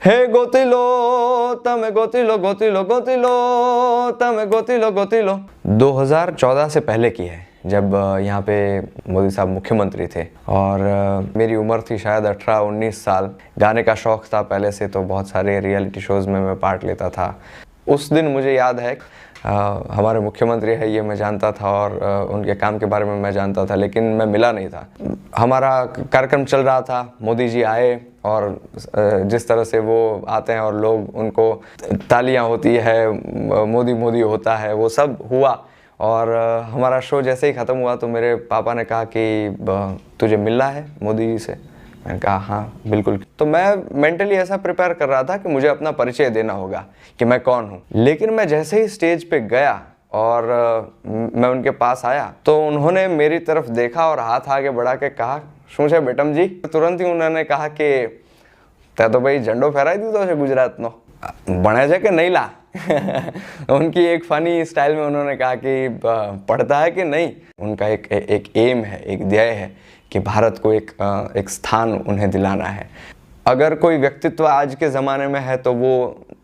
हे गोती लो तमे गोती लो गोती लो गोती लो तमे गोती लो गोती लो। 2014 से पहले की है, जब यहाँ पे मोदी साहब मुख्यमंत्री थे और मेरी उम्र थी शायद 18-19 साल। गाने का शौक़ था पहले से, तो बहुत सारे रियलिटी शोज़ में मैं पार्ट लेता था। उस दिन मुझे याद है हमारे मुख्यमंत्री है ये मैं जानता था और उनके काम के बारे में मैं जानता था, लेकिन मैं मिला नहीं था। हमारा कार्यक्रम चल रहा था, मोदी जी आए और जिस तरह से वो आते हैं और लोग उनको तालियां होती है, मोदी मोदी होता है, वो सब हुआ। और हमारा शो जैसे ही ख़त्म हुआ तो मेरे पापा ने कहा कि तुझे मिलना है मोदी जी से। मैंने कहा हाँ बिल्कुल। तो मैं मेंटली ऐसा प्रिपेयर कर रहा था कि मुझे अपना परिचय देना होगा कि मैं कौन हूँ। लेकिन मैं जैसे ही स्टेज पे गया और मैं उनके पास आया तो उन्होंने मेरी तरफ देखा और हाथ आगे बढ़ा के कहा, શું છે બેટમ जी। तुरंत ही उन्होंने कहा कि તે तो भाई झंडो फहराई દીધો છે गुजरातનો, भणे છે કે नहीं ला। उनकी एक फ़नी स्टाइल में उन्होंने कहा कि पढ़ता है कि नहीं। उनका एक एम है, एक ध्येय है कि भारत को एक स्थान उन्हें दिलाना है। अगर कोई व्यक्तित्व आज के ज़माने में है तो वो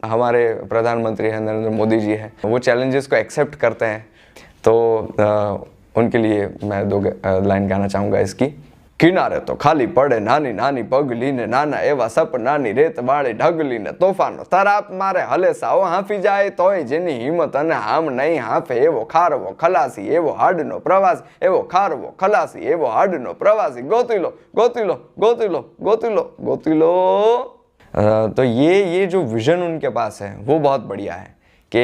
हमारे प्रधानमंत्री हैं, नरेंद्र मोदी जी हैं। वो चैलेंजेस को एक्सेप्ट करते हैं। तो उनके लिए मैं 2 लाइन गाना चाहूँगा इसकी। किनारे तो खाली पड़े नानी नानी पगली ने नाना एवा सपनानी रेत वाળી ढगली ने तोफानो तराप मारे हले साओ हाफी जाए तोय जेनी हिम्मत अने हाम नहीं हाफे एवो खारवो खलासी एवो हाडनो प्रवासी एवो खारवो खलासी एवो हाडनो प्रवासी गोती लो गोती लो गोती लो गोती लो गोती लो। तो ये जो विजन उनके पास है वो बहुत बढ़िया है कि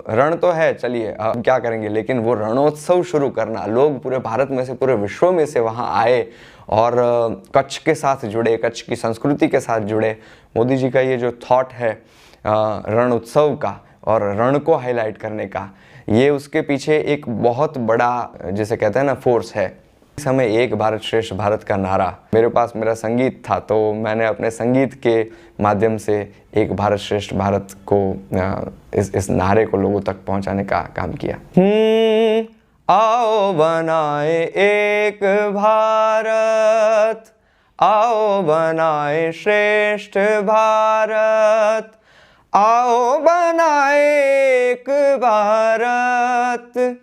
रण तो है, चलिए हम क्या करेंगे, लेकिन वो रणोत्सव शुरू करना, लोग पूरे भारत में से पूरे विश्व में से वहाँ आए और कच्छ के साथ जुड़े, कच्छ की संस्कृति के साथ जुड़े। मोदी जी का ये जो थॉट है रण उत्सव का और रण को हाईलाइट करने का, ये उसके पीछे एक बहुत बड़ा जिसे कहते हैं ना फोर्स है। इस समय एक भारत श्रेष्ठ भारत का नारा, मेरे पास मेरा संगीत था तो मैंने अपने संगीत के माध्यम से एक भारत श्रेष्ठ भारत को इस नारे को लोगों तक पहुंचाने का काम किया। आओ बनाए एक भारत, आओ बनाए श्रेष्ठ भारत, आओ बनाए एक भारत।